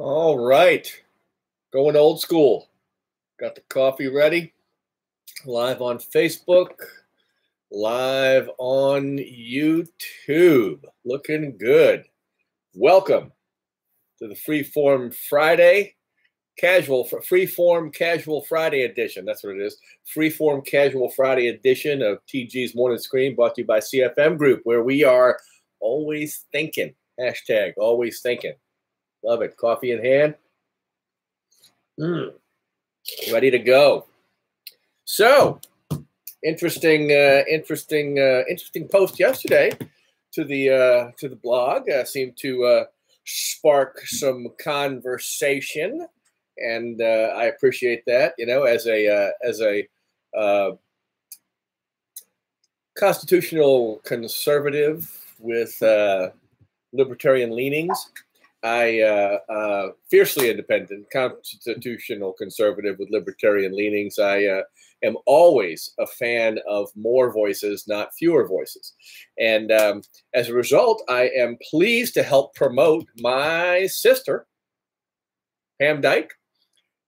All right, going old school. Got the coffee ready. Live on Facebook, live on YouTube. Looking good. Welcome to the Freeform Friday, Freeform Casual Friday edition. That's what it is. Freeform Casual Friday edition of TG's Morning Screen, brought to you by CFM Group, where we are always thinking. Hashtag always thinking. Love it. Coffee in hand. Ready to go. So, interesting post yesterday to the blog. Seemed to spark some conversation, and I appreciate that. You know, as a constitutional conservative with libertarian leanings. Fiercely independent, constitutional conservative with libertarian leanings. I am always a fan of more voices, not fewer voices. And as a result, I am pleased to help promote my sister, Pam Dyke,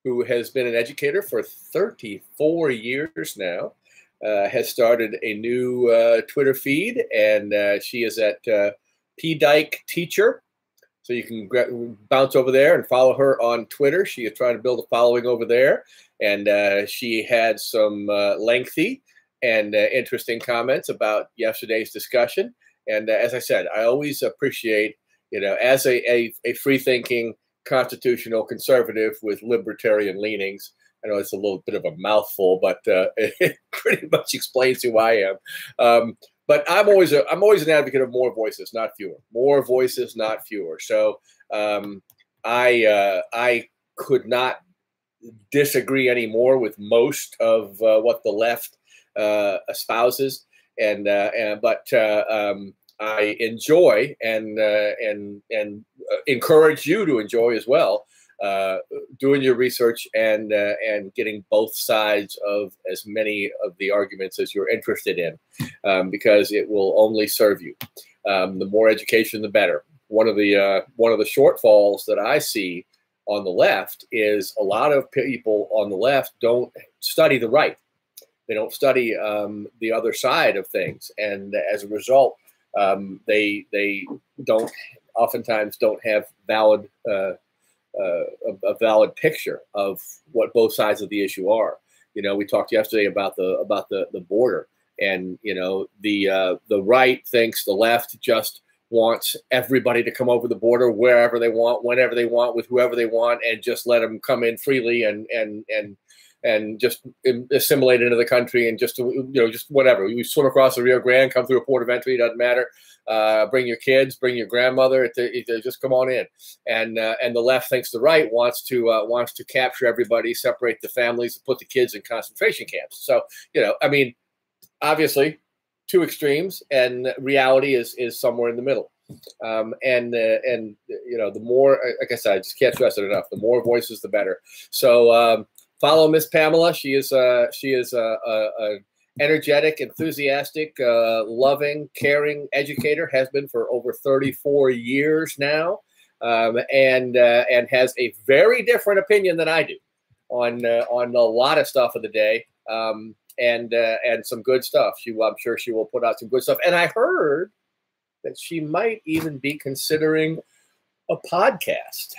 who has been an educator for 34 years now, has started a new Twitter feed, and she is at P. Dyke Teacher. So you can bounce over there and follow her on Twitter. She is trying to build a following over there. And she had some lengthy and interesting comments about yesterday's discussion. And as I said, I always appreciate, you know, as a free-thinking constitutional conservative with libertarian leanings. I know it's a little bit of a mouthful, but it pretty much explains who I am. But I'm always an advocate of more voices, not fewer. More voices, not fewer. So I could not disagree anymore with most of what the left espouses, but I enjoy and encourage you to enjoy as well. Doing your research and getting both sides of as many of the arguments as you're interested in, because it will only serve you. The more education, the better. One of the shortfalls that I see on the left is a lot of people on the left don't study the right. They don't study the other side of things, and as a result, they oftentimes don't have a valid picture of what both sides of the issue are. You know, we talked yesterday about the border, and you know, the right thinks the left just wants everybody to come over the border wherever they want, whenever they want, with whoever they want, and just let them come in freely and just assimilate into the country, and just whatever. You swim across the Rio Grande, come through a port of entry, doesn't matter. Bring your kids, bring your grandmother. Just come on in. And the left thinks the right wants to capture everybody, separate the families, put the kids in concentration camps. So, you know, I mean, obviously, two extremes, and reality is somewhere in the middle. And you know, the more, like I said, I just can't stress it enough. The more voices, the better. So follow Miss Pamela. She is a energetic, enthusiastic, loving, caring educator, has been for over 34 years now, and has a very different opinion than I do on a lot of stuff of the day, and some good stuff. I'm sure she will put out some good stuff. And I heard that she might even be considering a podcast.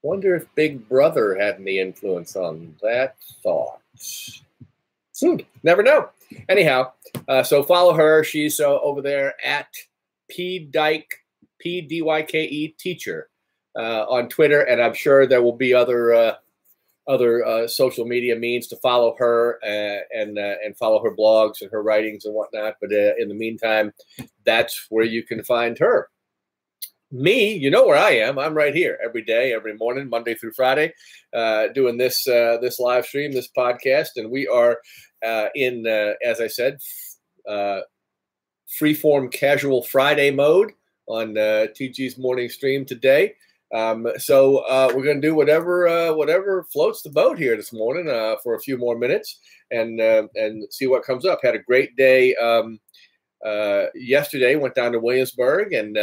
Wonder if Big Brother had any influence on that thought. Never know. Anyhow, so follow her. She's over there at P. Dyke, PDYKE Teacher on Twitter, and I'm sure there will be other social media means to follow her and follow her blogs and her writings and whatnot. But in the meantime, that's where you can find her. Me, you know where I am. I'm right here every day, every morning, Monday through Friday, doing this live stream, this podcast, and we are in, as I said, freeform casual Friday mode on TG's morning stream today. So we're going to do whatever floats the boat here this morning for a few more minutes and see what comes up. Had a great day yesterday went down to Williamsburg and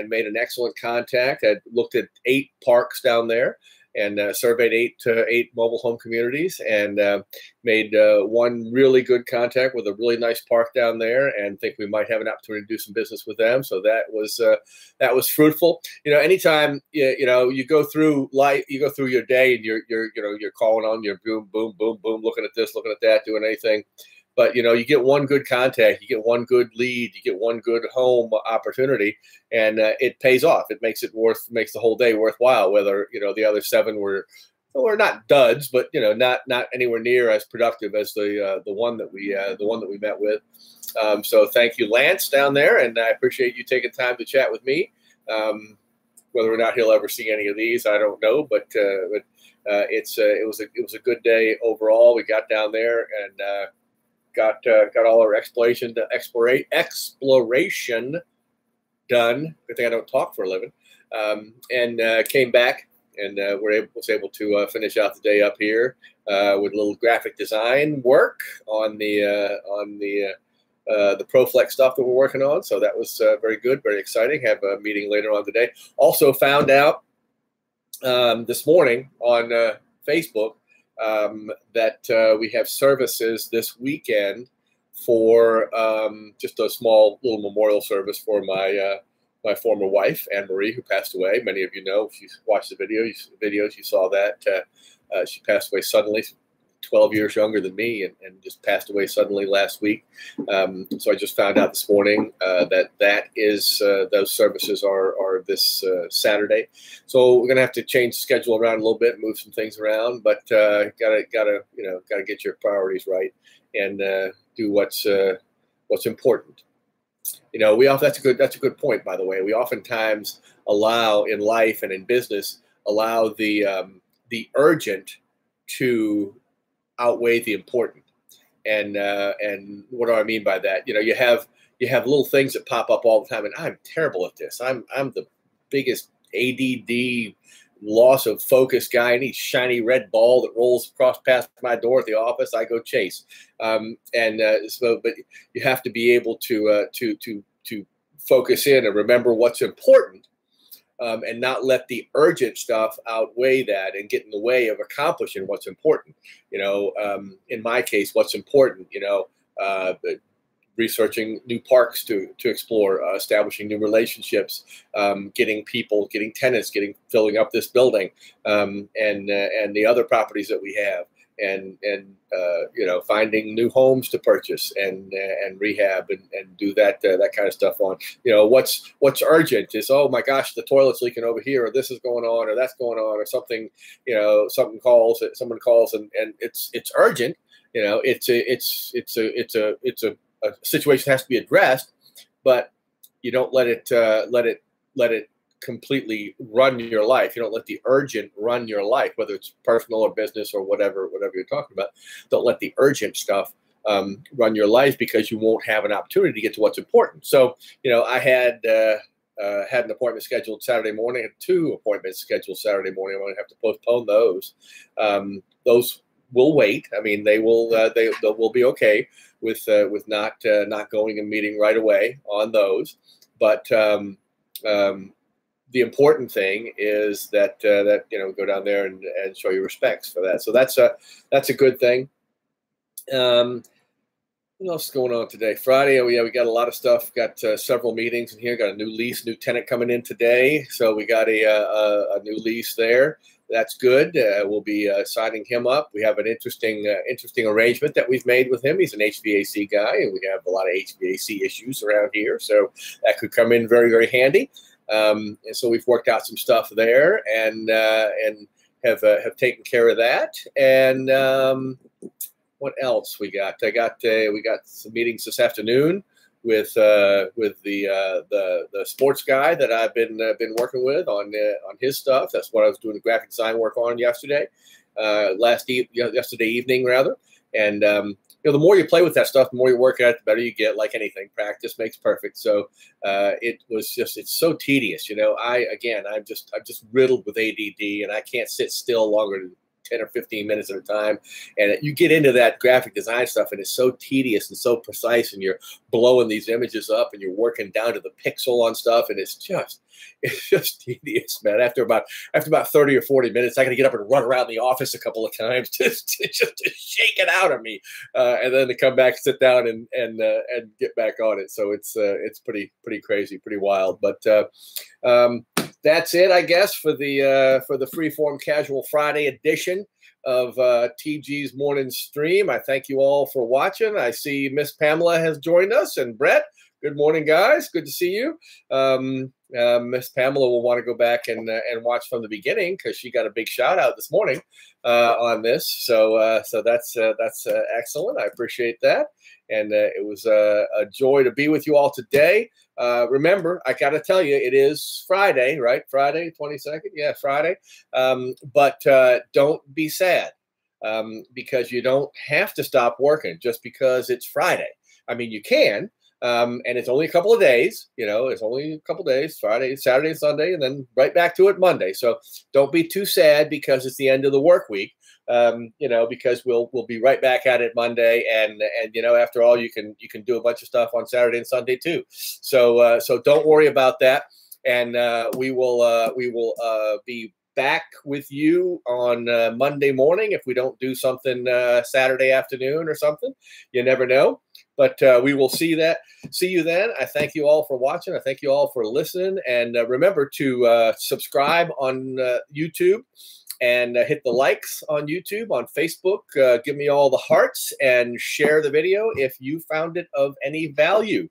made an excellent contact. I looked at 8 parks down there and surveyed eight mobile home communities, and made one really good contact with a really nice park down there, and think we might have an opportunity to do some business with them. So that was fruitful. Anytime you go through life, you go through your day, and you're calling on your boom, boom, boom, boom, looking at this, looking at that, doing anything. But, you get one good contact, you get one good lead, you get one good home opportunity, and it pays off. It makes the whole day worthwhile, whether, the other 7 were not duds, but, not anywhere near as productive as the one that we met with. So thank you, Lance, down there. And I appreciate you taking time to chat with me. Whether or not he'll ever see any of these, I don't know, but it was a good day overall. We got down there and, got all our exploration done. Good thing I don't talk for a living. And came back and was able to finish out the day up here with a little graphic design work on the ProFlex stuff that we're working on. So that was very good, very exciting. Have a meeting later on today. Also found out this morning on Facebook that we have services this weekend for just a small little memorial service for my former wife, Anne Marie, who passed away. Many of you know, if you watched the videos, you saw that she passed away suddenly, 12 years younger than me, and just passed away suddenly last week. So I just found out this morning that is those services are this Saturday. So we're gonna have to change the schedule around a little bit, move some things around, but gotta get your priorities right and do what's important. That's a good point, by the way. We oftentimes allow in life and in business the urgent to outweigh the important. And what do I mean by that? You have little things that pop up all the time, and I'm terrible at this. I'm the biggest ADD loss of focus guy. Any shiny red ball that rolls past my door at the office, I go chase. But you have to be able to focus in and remember what's important. And not let the urgent stuff outweigh that and get in the way of accomplishing what's important. In my case, what's important, researching new parks to explore, establishing new relationships, getting people, getting tenants, filling up this building, and the other properties that we have. And finding new homes to purchase and rehab and do that kind of stuff on. What's urgent is, oh my gosh, the toilet's leaking over here, or this is going on, or that's going on, or something. Someone calls and it's urgent. It's a situation that has to be addressed, but you don't let it completely run your life. You don't let the urgent run your life, whether it's personal or business or whatever you're talking about. Don't let the urgent stuff run your life, because you won't have an opportunity to get to what's important. So, I had an appointment scheduled Saturday morning. I had 2 appointments scheduled Saturday morning. I'm going to have to postpone those. Those will wait. I mean, they will be okay with not going and meeting right away on those. But the important thing is that go down there and show your respects for that. So that's a good thing. What else is going on today? Friday, we got a lot of stuff. Got several meetings in here. Got a new tenant coming in today. So we got a new lease there. That's good. We'll be signing him up. We have an interesting arrangement that we've made with him. He's an HVAC guy, and we have a lot of HVAC issues around here. So that could come in very, very handy. And so we've worked out some stuff there, and have taken care of that. And what else we got? We got some meetings this afternoon with the sports guy that I've been working with on his stuff. That's what I was doing the graphic design work on yesterday, yesterday evening rather. And the more you play with that stuff, the more you work at it, the better you get. Like anything, practice makes perfect. So it's so tedious. I'm just riddled with ADD, and I can't sit still longer 10 or 15 minutes at a time. And you get into that graphic design stuff, and it's so tedious and so precise, and you're blowing these images up, and you're working down to the pixel on stuff, and it's just tedious, man. After about 30 or 40 minutes, I got to get up and run around the office a couple of times just to shake it out of me, and then to come back, sit down, and get back on it. So it's pretty crazy, pretty wild. But that's it, I guess, for the Freeform Casual Friday edition of TG's morning stream. I thank you all for watching. I see Miss Pamela has joined us, and Brett. Good morning, guys. Good to see you. Miss Pamela will want to go back and watch from the beginning because she got a big shout out this morning on this. So that's excellent. I appreciate that, and it was a joy to be with you all today. Remember, I got to tell you, it is Friday, right? Friday, 22nd. Yeah, Friday. But don't be sad because you don't have to stop working just because it's Friday. I mean, you can. And it's only a couple of days, it's only a couple of days, Friday, Saturday, Sunday, and then right back to it Monday. So don't be too sad because it's the end of the work week, because we'll be right back at it Monday. And after all, you can do a bunch of stuff on Saturday and Sunday too. So don't worry about that. And we will be back with you on Monday morning if we don't do something Saturday afternoon or something. You never know. But we will see you then. I thank you all for watching. I thank you all for listening. And remember to subscribe on YouTube and hit the likes on YouTube, on Facebook. Give me all the hearts and share the video if you found it of any value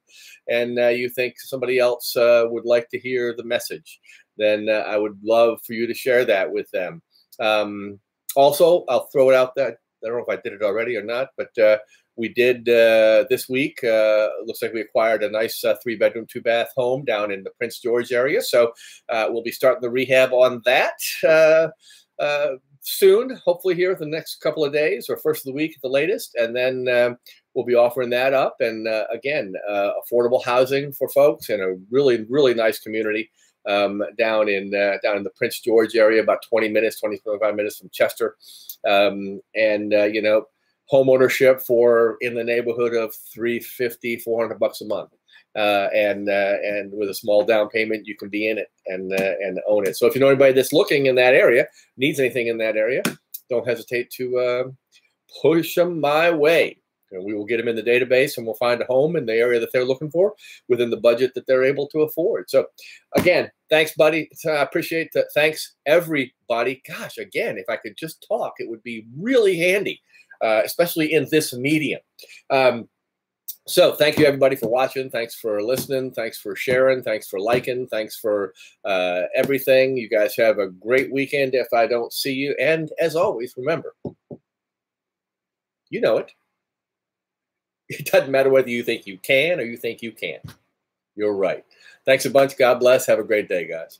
and you think somebody else would like to hear the message. Then I would love for you to share that with them. Also, I'll throw it out there. I don't know if I did it already or not, but we did this week. Looks like we acquired a nice 3-bedroom, 2-bath home down in the Prince George area. So we'll be starting the rehab on that soon, hopefully here the next couple of days or first of the week at the latest. And then we'll be offering that up. And again, affordable housing for folks in a really, really nice community down in the Prince George area, about 25 minutes from Chester. Home ownership for in the neighborhood of $350, $400 a month. And with a small down payment, you can be in it and own it. So if you know anybody that's looking in that area, needs anything in that area, don't hesitate to push them my way. And we will get them in the database, and we'll find a home in the area that they're looking for within the budget that they're able to afford. So, again, thanks, buddy. I appreciate that. Thanks, everybody. Gosh, again, if I could just talk, it would be really handy, especially in this medium. So thank you, everybody, for watching. Thanks for listening. Thanks for sharing. Thanks for liking. Thanks for everything. You guys have a great weekend if I don't see you. And as always, remember, you know it. It doesn't matter whether you think you can or you think you can't. You're right. Thanks a bunch. God bless. Have a great day, guys.